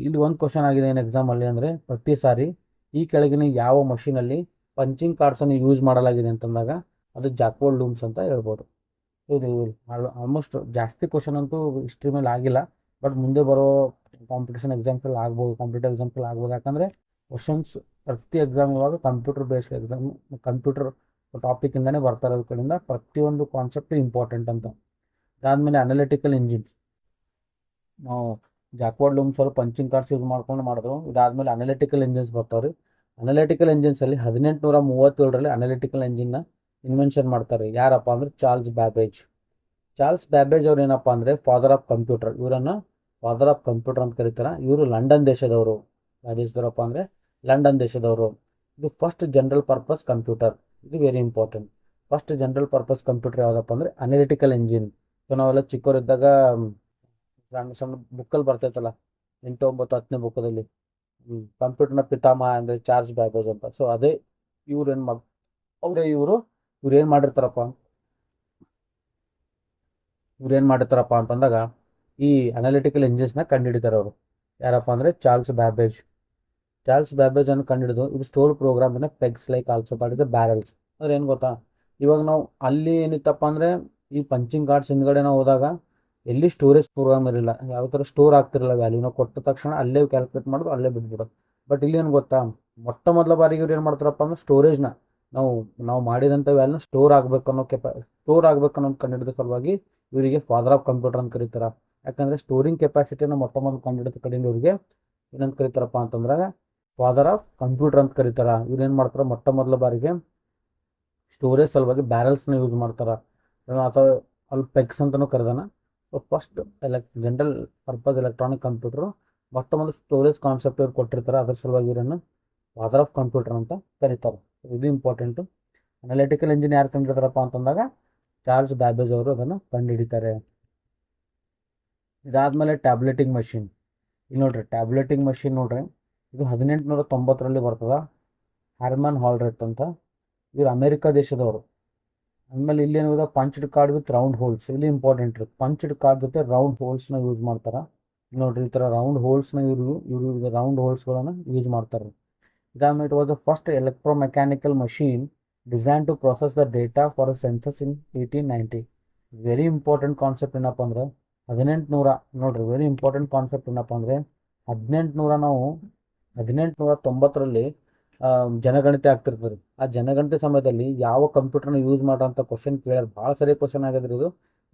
ಇಲ್ಲಿ ಒಂದು ಕ್ವಶನ್ ಆಗಿದೆ ಏನು ಎಕ್ಸಾಮಲ್ಲಿ ಅಂದರೆ, ಪ್ರತಿ ಸಾರಿ ಈ ಕೆಳಗಿನ ಯಾವ ಮಷೀನಲ್ಲಿ ಪಂಚಿಂಗ್ ಕಾರ್ಡ್ಸನ್ನು ಯೂಸ್ ಮಾಡಲಾಗಿದೆ ಅಂತಂದಾಗ ಅದು ಜಾಕ್ವಾರ್ಡ್ ಲೂಮ್ಸ್ ಅಂತ ಹೇಳ್ಬೋದು. ಇದು ಆಲ್ಮೋಸ್ಟ್ ಜಾಸ್ತಿ ಕ್ವಶನ್ ಅಂತೂ ಹಿಸ್ಟ್ರಿ ಮೇಲೆ ಆಗಿಲ್ಲ, ಬಟ್ ಮುಂದೆ ಬರೋ ಕಾಂಪಿಟೇಷನ್ ಎಕ್ಸಾಮ್ಸಲ್ಲಿ ಆಗ್ಬೋದು, ಕಾಂಪಿಟೇಟಿವ್ ಎಕ್ಸಾಮ್ಸಲ್ಲಿ ಆಗ್ಬೋದು. ಯಾಕಂದರೆ ಕ್ವಶನ್ಸ್ ಪ್ರತಿ ಎಕ್ಸಾಮ್ ಇವಾಗ ಕಂಪ್ಯೂಟರ್ ಬೇಸ್ಡ್ ಎಕ್ಸಾಮ್, ಕಂಪ್ಯೂಟರ್ ಟಾಪಿಕಿಂದನೇ ಬರ್ತಾ ಇರೋದ್ ಕಡೆಯಿಂದ ಪ್ರತಿಯೊಂದು ಕಾನ್ಸೆಪ್ಟ್ ಇಂಪಾರ್ಟೆಂಟ್ ಅಂತ. ಅದಾದಮೇಲೆ ಅನಲಿಟಿಕಲ್ ಇಂಜಿನ್ಸ್. ನಾವು ಜಾಕ್ವಾರ್ಡ್ ಲೂಮ್ಸ್ ಅವರು ಪಂಚಿಂಗ್ ಕಾರ್ಡ್ಸ್ ಯೂಸ್ ಮಾಡ್ಕೊಂಡು ಮಾಡಿದ್ರು. ಇದಾದಮೇಲೆ ಅನಲಿಟಿಕಲ್ ಇಂಜಿನ್ಸ್ ಬರ್ತಾವ್ರಿ. ಅನಲಿಟಿಕಲ್ ಇಂಜಿನ್ಸಲ್ಲಿ 1837ರಲ್ಲಿ ಅನಲಿಟಿಕಲ್ ಇಂಜಿನ್ನ ಇನ್ವೆನ್ಷನ್ ಮಾಡ್ತಾರೆ. ಯಾರಪ್ಪ ಅಂದರೆ ಚಾರ್ಲ್ಸ್ ಬ್ಯಾಬೇಜ್ ಅವ್ರು ಏನಪ್ಪ ಅಂದರೆ ಫಾದರ್ ಆಫ್ ಕಂಪ್ಯೂಟರ್. ಇವರನ್ನು ಫಾದರ್ ಆಫ್ ಕಂಪ್ಯೂಟರ್ ಅಂತ ಕರೀತಾರೆ. ಇವರು ಲಂಡನ್ ದೇಶದವರು. ಯಾವ ದೇಶದವರಪ್ಪ ಅಂದರೆ ಲಂಡನ್ ದೇಶದವರು. ಇದು ಫಸ್ಟ್ ಜನರಲ್ ಪರ್ಪಸ್ ಕಂಪ್ಯೂಟರ್. ಇದು very important. First general purpose computer ಯಾವುದಪ್ಪ ಅಂದರೆ ಅನಲಿಟಿಕಲ್ ಇಂಜಿನ್. ಸೊ ನಾವೆಲ್ಲ ಚಿಕ್ಕವರಿದ್ದಾಗ ಸಣ್ಣ ಬುಕ್ಕಲ್ಲಿ ಬರ್ತೈತಲ್ಲ, 8, 9, 10ನೇ ಬುಕ್ಕದಲ್ಲಿ ಕಂಪ್ಯೂಟರ್ನ ಪಿತಾಮಹ ಅಂದರೆ ಚಾರ್ಲ್ಸ್ ಬ್ಯಾಬೇಜ್ ಅಂತ. ಸೊ ಅದೇ ಇವ್ರು ಏನು ಮಾಡಿರ್ತಾರಪ್ಪ ಅಂತಂದಾಗ ಈ ಅನಾಲಿಟಿಕಲ್ ಇಂಜಿನ್ಸ್ನ ಕಂಡುಹಿಡಿತಾರೆ ಅವರು. ಯಾರಪ್ಪ ಅಂದರೆ ಚಾರ್ಲ್ಸ್ ಬ್ಯಾಬೇಜ್ ಅನ್ನು ಕಂಡುಹಿಡಿದು ಇದು store program pegs like also ಮಾಡಿದ ಬ್ಯಾರಲ್ಸ್. ಅಂದ್ರೆ ಏನು ಗೊತ್ತಾ, ಇವಾಗ ನಾವು ಅಲ್ಲಿ ಏನಿತ್ತಪ್ಪ ಅಂದರೆ ಈ ಪಂಚಿಂಗ್ ಕಾರ್ಡ್ಸ್ ಹಿಂದ್ಗಡೆ ನಾವು ಹೋದಾಗ ಎಲ್ಲಿ ಸ್ಟೋರೇಜ್ ಪ್ರೋಗ್ರಾಮ್ ಇರಲಿಲ್ಲ, ಯಾವ ಥರ ಸ್ಟೋರ್ ಆಗ್ತಿರಲಿಲ್ಲ ವ್ಯಾಲ್ಯೂ. ನಾವು ಕೊಟ್ಟ ತಕ್ಷಣ ಅಲ್ಲೇ ಕ್ಯಾಲ್ಕುಲೇಟ್ ಮಾಡೋದು, ಅಲ್ಲೇ ಬಿಟ್ಬಿಡೋದು. ಬಟ್ ಇಲ್ಲಿ ಏನು ಗೊತ್ತಾ, ಮೊದಲ ಬಾರಿಗೆ ಇವ್ರು ಏನು ಮಾಡ್ತಾರಪ್ಪ ಅಂದ್ರೆ ಸ್ಟೋರೇಜ್ನ ನಾವು ಮಾಡಿದಂಥ ವ್ಯಾಲ್ಯೂನ ಸ್ಟೋರ್ ಆಗಬೇಕನ್ನೋ ಕಂಡುಹಿಡಿದ ಸಲುವಾಗಿ ಇವರಿಗೆ ಫಾದರ್ ಆಫ್ ಕಂಪ್ಯೂಟರ್ ಅಂತ ಕರೀತಾರೆ. ಯಾಕಂದರೆ ಸ್ಟೋರಿಂಗ್ ಕೆಪಾಸಿಟಿನ ಮೊದಲು ಕಂಡುಹಿಡಿದ ಕಡೆಯಿಂದ ಇವರಿಗೆ ಏನಂತ ಕರೀತಾರಪ್ಪ ಅಂತಂದ್ರೆ ಫಾದರ್ ಆಫ್ ಕಂಪ್ಯೂಟರ್ ಅಂತ ಕರೀತಾರೆ. ಇವ್ರು ಏನು ಮಾಡ್ತಾರೆ, ಮೊಟ್ಟ ಮೊದಲ ಬಾರಿಗೆ ಸ್ಟೋರೇಜ್ ಸಲುವಾಗಿ ಬ್ಯಾರಲ್ಸ್ನ ಯೂಸ್ ಮಾಡ್ತಾರೆ, ಅಥವಾ ಅಲ್ಲಿ ಪೆಗ್ಸ್ ಅಂತಲೂ ಕರೆದಾನ. So first general purpose electronic computer ಮೊಟ್ಟ ಮೊದಲು ಸ್ಟೋರೇಜ್ ಕಾನ್ಸೆಪ್ಟ್ ಇವ್ರು ಕೊಟ್ಟಿರ್ತಾರೆ, ಅದ್ರ ಸಲುವಾಗಿ ಇವರನ್ನು ಫಾದರ್ ಆಫ್ ಕಂಪ್ಯೂಟರ್ ಅಂತ ಕರೀತಾರೆ. ಇದು ಇಂಪಾರ್ಟೆಂಟು. ಅನಾಲಿಟಿಕಲ್ ಇಂಜಿನ್ ಯಾರು ಕಂಡುಹಿಡಿತಾರಪ್ಪ ಅಂತಂದಾಗ ಚಾರ್ಲ್ಸ್ ಬ್ಯಾಬೇಜ್ ಅವರು ಅದನ್ನು ಕಂಡುಹಿಡಿತಾರೆ. ಇದಾದಮೇಲೆ ಟ್ಯಾಬ್ಲೆಟಿಂಗ್ ಮಷಿನ್. ಇಲ್ಲಿ ನೋಡ್ರಿ, ಟ್ಯಾಬ್ಲೆಟಿಂಗ್ ಮಷಿನ್ ನೋಡ್ರಿ, ಇದು 1890ರಲ್ಲಿ ಬರ್ತದೆ. ಹ್ಯಾರ್ಮನ್ ಹಾಲ್ರೆಟ್ ಅಂತ, ಇವರು ಅಮೇರಿಕಾ ದೇಶದವರು. ಆಮೇಲೆ ಇಲ್ಲಿ ಏನಿದೆ, punched card with round holes. ಇಲ್ಲಿ ಇಂಪಾರ್ಟೆಂಟ್ ರೀ, ಪಂಚ್ಡ್ ಕಾರ್ಡ್ ಜೊತೆ ರೌಂಡ್ ಹೋಲ್ಸ್ನ ಯೂಸ್ ಮಾಡ್ತಾರೆ. ನೋಡ್ರಿ, ಈ ಥರ ರೌಂಡ್ ಹೋಲ್ಸ್ನ ಇವರು ರೌಂಡ್ ಹೋಲ್ಸ್ಗಳನ್ನು ಯೂಸ್ ಮಾಡ್ತಾರೆ. ಇದಾದ್ಮೇಲೆ it was the first electromechanical machine design to process the data for census in 1890. Very important concept ಏನಪ್ಪ ಅಂದರೆ 1800, ನೋಡ್ರಿ ವೆರಿ ಇಂಪಾರ್ಟೆಂಟ್ ಕಾನ್ಸೆಪ್ಟ್ ಏನಪ್ಪ ಅಂದರೆ 1890ರಲ್ಲಿ ಜನಗಣತಿ ಆಗ್ತಿರ್ತದೆ. ಆ ಜನಗಣತಿ ಸಮಯದಲ್ಲಿ ಯಾವ ಕಂಪ್ಯೂಟರ್ನ ಯೂಸ್ ಮಾಡೋಂಥ ಕ್ವಶನ್ ಕೇಳ್ಯಾರ, ಭಾಳ ಸರಿ ಕ್ವಶನ್ ಆಗಿದ್ರೆ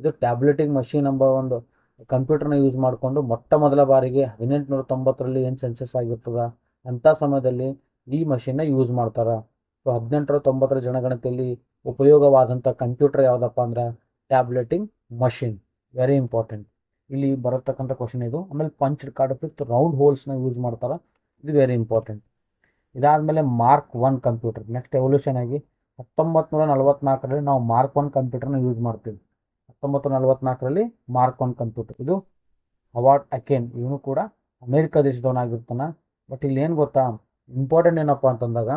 ಇದು ಟ್ಯಾಬ್ಲೆಟಿಂಗ್ ಮಷೀನ್ ಎಂಬ ಒಂದು ಕಂಪ್ಯೂಟರ್ನ ಯೂಸ್ ಮಾಡಿಕೊಂಡು ಮೊಟ್ಟ ಮೊದಲ ಬಾರಿಗೆ 1890ರಲ್ಲಿ ಏನು ಸೆನ್ಸಸ್ ಆಗಿರ್ತದ ಅಂಥ ಸಮಯದಲ್ಲಿ ಈ ಮಷೀನ್ನ ಯೂಸ್ ಮಾಡ್ತಾರೆ. ಸೊ 1890ರ ಜನಗಣತಿಯಲ್ಲಿ ಉಪಯೋಗವಾದಂಥ ಕಂಪ್ಯೂಟರ್ ಯಾವುದಪ್ಪ ಅಂದ್ರೆ ಟ್ಯಾಬ್ಲೆಟಿಂಗ್ ಮಷೀನ್. ವೆರಿ ಇಂಪಾರ್ಟೆಂಟ್, ಇಲ್ಲಿ ಬರತಕ್ಕಂಥ ಕ್ವಶನ್ ಇದು. ಆಮೇಲೆ punched card with round ಹೋಲ್ಸ್ನ use ಮಾಡ್ತಾರೆ, ಇದು ವೆರಿ ಇಂಪಾರ್ಟೆಂಟ್. ಇದಾದಮೇಲೆ ಮಾರ್ಕ್ 1 ಕಂಪ್ಯೂಟರ್. ನೆಕ್ಸ್ಟ್ ಎವಲ್ಯೂಷನ್ ಆಗಿ 1944ರಲ್ಲಿ ನಾವು ಮಾರ್ಕ್ 1 ಕಂಪ್ಯೂಟರ್ನ ಯೂಸ್ ಮಾಡ್ತೀವಿ. 1944ರಲ್ಲಿ ಮಾರ್ಕ್ 1 ಕಂಪ್ಯೂಟರ್, ಇದು ಹವಾರ್ಡ್ ಅಕೇನ್, ಇವನು ಕೂಡ ಅಮೇರಿಕಾ ದೇಶದವನಾಗಿರ್ತಾನೆ. ಬಟ್ ಇಲ್ಲಿ ಏನು ಗೊತ್ತಾ, ಇಂಪಾರ್ಟೆಂಟ್ ಏನಪ್ಪ ಅಂತಂದಾಗ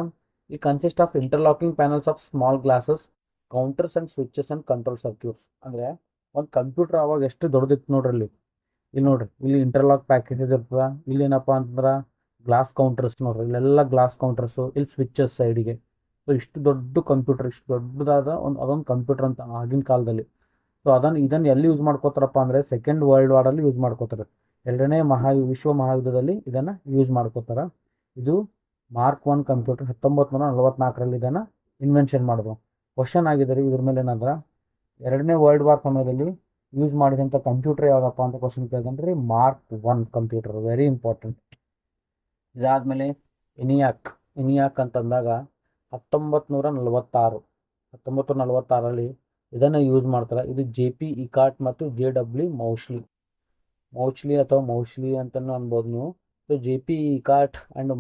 ಈ consist of interlocking panels of small glasses, counters and switches and control circuits. ಅಂದರೆ ಒಂದು ಕಂಪ್ಯೂಟರ್ ಅವಾಗ ಎಷ್ಟು ದೊಡ್ಡದಿತ್ತು ನೋಡ್ರಿ. ಇಲ್ಲಿ ನೋಡ್ರಿ, ಇಲ್ಲಿ ಇಂಟರ್ಲಾಕ್ ಪ್ಯಾಕೇಜಸ್ ಇರ್ತದೆ. ಇಲ್ಲಿ ಏನಪ್ಪ ಅಂತಂದ್ರೆ ಗ್ಲಾಸ್ ಕೌಂಟರ್ಸ್ ನೋಡ್ರಿ, ಇಲ್ಲೆಲ್ಲ ಗ್ಲಾಸ್ ಕೌಂಟರ್ಸು, ಇಲ್ಲಿ ಸ್ವಿಚಸ್ ಸೈಡಿಗೆ. ಸೊ ಇಷ್ಟು ದೊಡ್ಡ ಕಂಪ್ಯೂಟರ್, ಇಷ್ಟು ದೊಡ್ಡದಾದ ಅದೊಂದು ಕಂಪ್ಯೂಟರ್ ಅಂತ ಆಗಿನ ಕಾಲದಲ್ಲಿ. ಸೊ ಇದನ್ನು ಎಲ್ಲಿ ಯೂಸ್ ಮಾಡ್ಕೋತಾರಪ್ಪ ಅಂದರೆ ಸೆಕೆಂಡ್ ವರ್ಲ್ಡ್ ವಾರಲ್ಲಿ ಯೂಸ್ ಮಾಡ್ಕೋತಾರೆ. ಎರಡನೇ ವಿಶ್ವ ಮಹಾಯುದ್ಧದಲ್ಲಿ ಇದನ್ನು ಯೂಸ್ ಮಾಡ್ಕೋತಾರೆ. ಇದು ಮಾರ್ಕ್ 1 ಕಂಪ್ಯೂಟರ್ 1944ರಲ್ಲಿ ಇದನ್ನು ಇನ್ವೆನ್ಷನ್ ಮಾಡಿದ್ರು. ಕ್ವಶನ್ ಆಗಿದ್ದಾರೆ ಇದ್ರ ಮೇಲೆ ಏನಂದ್ರೆ, ಎರಡನೇ ವರ್ಲ್ಡ್ ವಾರ್ ಸಮಯದಲ್ಲಿ ಯೂಸ್ ಮಾಡಿದಂಥ ಕಂಪ್ಯೂಟರ್ ಯಾವುದಪ್ಪ ಅಂತ ಕ್ವಶನ್ ಕೇಳಿದ್ರೆ ಮಾರ್ಕ್ 1 ಕಂಪ್ಯೂಟರ್. Very important. ಇದಾದಮೇಲೆ ಇನಿಯಾಕ್ ಅಂತಂದಾಗ 1946ರಲ್ಲಿ ಇದನ್ನು ಯೂಸ್ ಮಾಡ್ತಾರೆ. ಇದು JP ಇಕಾರ್ಟ್ ಮತ್ತು JW ಮೌಚ್ಲಿ ಅಥವಾ ಮೌಚ್ಲಿ ಅಂತಲೂ ಅನ್ಬೋದು ನೀವು. So JP Eckert and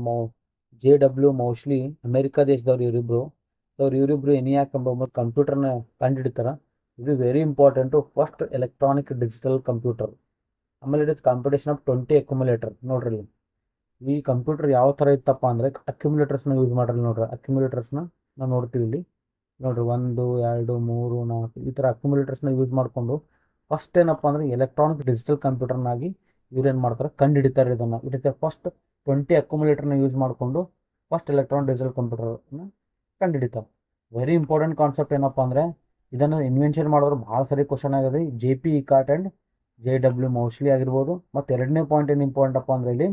JW Mauchly America ದೇಶದವ್ರು ಇವರಿಬ್ಬರು ಎನಿಯಾಕ್ ಎಂಬ ಕಂಪ್ಯೂಟರ್ನ ಕಂಡುಹಿಡಿತಾರೆ. ಇದು very important, first electronic digital computer. ಆಮೇಲೆ it is competition of 20 accumulator. ನೋಡ್ರಿ, ಈ ಕಂಪ್ಯೂಟರ್ ಯಾವ ಥರ ಇತ್ತಪ್ಪ ಅಂದರೆ ಅಕ್ಯುಮುಲೇಟರ್ಸ್ನ ಯೂಸ್ ಮಾಡ್ರಿ. ನೋಡ್ರಿ, ಅಕ್ಯುಮುಲೇಟರ್ಸ್ನ ನಾವು ನೋಡ್ತೀವಿ ಇಲ್ಲಿ. ನೋಡ್ರಿ, 1 2 3 4 ಈ ಥರ ಅಕ್ಯುಮುಲೇಟರ್ಸ್ನ ಯೂಸ್ ಮಾಡಿಕೊಂಡು ಫಸ್ಟ್ ಏನಪ್ಪ ಅಂದರೆ ಎಲೆಕ್ಟ್ರಾನಿಕ್ ಡಿಜಿಟಲ್ ಕಂಪ್ಯೂಟರ್ನಾಗಿ ಇವ್ರೇನು ಮಾಡ್ತಾರೆ, ಕಂಡುಹಿಡಿತಾರೆ ಇದನ್ನು. ಇಟ್ ಇಸ್ ಫಸ್ಟ್ 20 ಅಕ್ಯುಮುಲೇಟರ್ನ ಯೂಸ್ ಮಾಡಿಕೊಂಡು ಫಸ್ಟ್ ಎಲೆಕ್ಟ್ರಾನಿಕ್ ಡಿಜಿಟಲ್ ಕಂಪ್ಯೂಟರ್ನ ಕಂಡುಹಿಡಿತಾರೆ. ವೆರಿ ಇಂಪಾರ್ಟೆಂಟ್ ಕಾನ್ಸೆಪ್ಟ್ ಏನಪ್ಪ ಅಂದರೆ ಇದನ್ನು ಇನ್ವೆನ್ಷನ್ ಮಾಡೋರು ಭಾಳ ಸರಿ ಕ್ವಶನ್ ಆಗಿದೆ. JP ಇಕಾರ್ಟ್ ಆ್ಯಂಡ್ JW ಮೌಚ್ಲಿ ಆಗಿರ್ಬೋದು. ಮತ್ತು ಎರಡನೇ ಪಾಯಿಂಟ್ ಏನು ಇಂಪಾರ್ಟೆಂಟ್ ಅಪ್ಪ ಅಂದರೆ ಇಲ್ಲಿ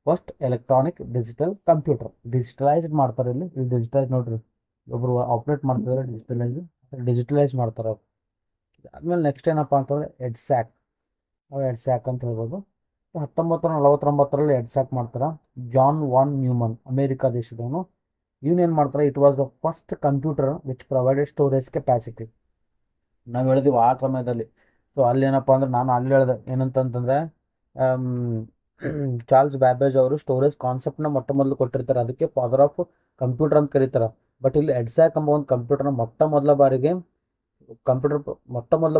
first electronic digital computer digitalised ಮಾಡ್ತಾರೆ. ಇಲ್ಲಿ ಡಿಜಿಟಲೈಸ್ ನೋಡ್ರಿ, ಒಬ್ಬರು ಆಪ್ರೇಟ್ ಮಾಡ್ತಿದ್ದಾರೆ, ಡಿಜಿಟಲೈಸ್ ಮಾಡ್ತಾರೆ ಅವ್ರು. ಆದಮೇಲೆ ನೆಕ್ಸ್ಟ್ ಏನಪ್ಪ ಅಂತಂದರೆ ಎಡ್ಸ್ಯಾಕ್ ಅಂತ ಹೇಳ್ಬೋದು. 1949ರಲ್ಲಿ ಎಡ್ಸ್ಯಾಕ್ ಮಾಡ್ತಾರೆ. ಜಾನ್ ವಾನ್ ನ್ಯೂಮನ್ ಅಮೇರಿಕಾ ದೇಶದವನು. ಇವನೇನು ಮಾಡ್ತಾರೆ, it was the first computer which provided storage capacity. ನಾವು ಹೇಳಿದ್ವಿ ಆ ಸಮಯದಲ್ಲಿ. ಸೊ ಅಲ್ಲಿ ಏನಪ್ಪ ಅಂದ್ರೆ ನಾನು ಅಲ್ಲಿ ಹೇಳಿದೆ ಏನಂತಂತಂದರೆ ಚಾರ್ಲ್ಸ್ ಬ್ಯಾಬೇಜ್ ಅವರು ಸ್ಟೋರೇಜ್ ಕಾನ್ಸೆಪ್ಟ್ನ ಮೊಟ್ಟ ಮೊದಲು ಕೊಟ್ಟಿರ್ತಾರೆ, ಅದಕ್ಕೆ ಫಾದರ್ ಆಫ್ ಕಂಪ್ಯೂಟರ್ ಅಂತ ಕರೀತಾರೆ. ಬಟ್ ಇಲ್ಲಿ ಎಡ್ಸ್ಯಾಕ್ ಎಂಬ ಒಂದು ಕಂಪ್ಯೂಟರ್ನ ಮೊಟ್ಟ ಮೊದಲ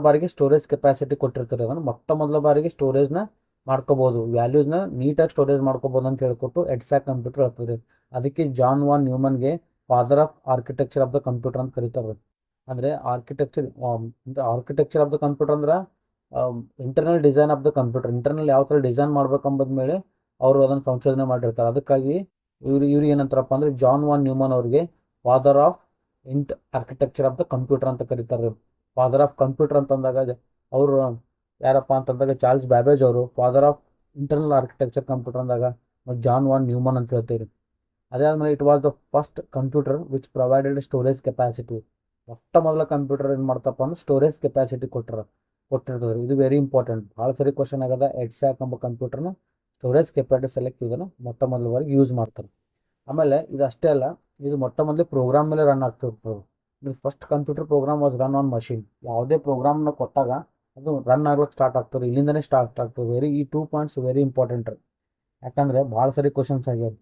ಬಾರಿಗೆ ಸ್ಟೋರೇಜ್ ಕೆಪಾಸಿಟಿ ಕೊಟ್ಟಿರ್ತಾರೆ. ಅದನ್ನು ಮೊಟ್ಟ ಮೊದಲ ಬಾರಿಗೆ ಸ್ಟೋರೇಜ್ನ ಮಾಡ್ಕೋಬೋದು, ವ್ಯಾಲ್ಯೂಸ್ನ ನೀಟಾಗಿ ಸ್ಟೋರೇಜ್ ಮಾಡ್ಕೋಬೋದು ಅಂತ ಹೇಳ್ಕೊಟ್ಟು ಎಡ್ಸ್ಯಾಕ್ ಕಂಪ್ಯೂಟರ್ ಹೇಳ್ತಾರೆ. ಅದಕ್ಕೆ ಜಾನ್ ವಾನ್ ನ್ಯೂಮನ್ಗೆ father of architecture of the computer ಅಂತ ಕರೀತಾರೆ. ಅಂದರೆ ಆರ್ಕಿಟೆಕ್ಚರ್ ಆಫ್ ದ ಕಂಪ್ಯೂಟರ್ ಅಂದ್ರೆ internal design of the computer, internal ಯಾವ ಥರ ಡಿಸೈನ್ ಮಾಡ್ಬೇಕಂಬದ ಮೇಲೆ ಅವರು ಅದನ್ನು ಸಂಶೋಧನೆ ಮಾಡಿರ್ತಾರೆ. ಅದಕ್ಕಾಗಿ ಇವ್ರು ಏನಂತಾರಪ್ಪ ಅಂದರೆ ಜಾನ್ ವಾನ್ ನ್ಯೂಮನ್ ಅವ್ರಿಗೆ father of architecture of the computer ಅಂತ ಕರೀತಾರೆ. ಫಾದರ್ ಆಫ್ ಕಂಪ್ಯೂಟರ್ ಅಂತಂದಾಗ ಅವರು ಯಾರಪ್ಪ ಅಂತಂದಾಗ ಚಾರ್ಲ್ಸ್ ಬ್ಯಾಬೇಜ್ ಅವರು, father of internal architecture computer ಅಂದಾಗ ಜಾನ್ ವಾನ್ ನ್ಯೂಮನ್ ಅಂತ ಹೇಳ್ತೀವಿ. ಅದಾದಮೇಲೆ it was the first computer which provided storage capacity. ಮೊಟ್ಟ ಮೊದಲ ಕಂಪ್ಯೂಟರ್ ಏನು ಮಾಡ್ತಪ್ಪ ಅಂದ್ರೆ ಸ್ಟೋರೇಜ್ ಕೆಪಾಸಿಟಿ ಕೊಟ್ಟಿರ್ತದೆ. ಇದು ವೆರಿ ಇಂಪಾರ್ಟೆಂಟ್, ಭಾಳ ಸರಿ ಕ್ವಶನ್ ಆಗದ. ಎಡ್ಸ್ಯಾಕ್ ಎಂಬ ಕಂಪ್ಯೂಟರ್ನ ಸ್ಟೋರೇಜ್ ಕೆಪಾಸಿಟಿ ಸೆಲೆಕ್ಟ್ ಇದನ್ನು ಮೊಟ್ಟ ಮೊದಲ ಬಾರಿಗೆ ಯೂಸ್ ಮಾಡ್ತಾರೆ. ಆಮೇಲೆ ಇದು ಅಷ್ಟೇ ಅಲ್ಲ, ಇದು ಮೊಟ್ಟ ಮೊದಲೇ ಪ್ರೋಗ್ರಾಮ್ ಮೇಲೆ ರನ್ ಆಗ್ತಿರ್ತದೆ. First computer program was run on machine. ಯಾವುದೇ ಪ್ರೋಗ್ರಾಮ್ನ ಕೊಟ್ಟಾಗ ಅದು ರನ್ ಆಗ್ಲಿಕ್ಕೆ ಸ್ಟಾರ್ಟ್ ಆಗ್ತದೆ, ಇಲ್ಲಿಂದನೇ ಸ್ಟಾರ್ಟ್ ಆಗ್ತದೆ. ಈ 2 ಪಾಯಿಂಟ್ಸ್ ವೆರಿ ಇಂಪಾರ್ಟೆಂಟ್ ರೀ. ಯಾಕಂದರೆ ಭಾಳ ಸರಿ ಕ್ವಶನ್ಸ್ ಆಗ್ಯಾವ.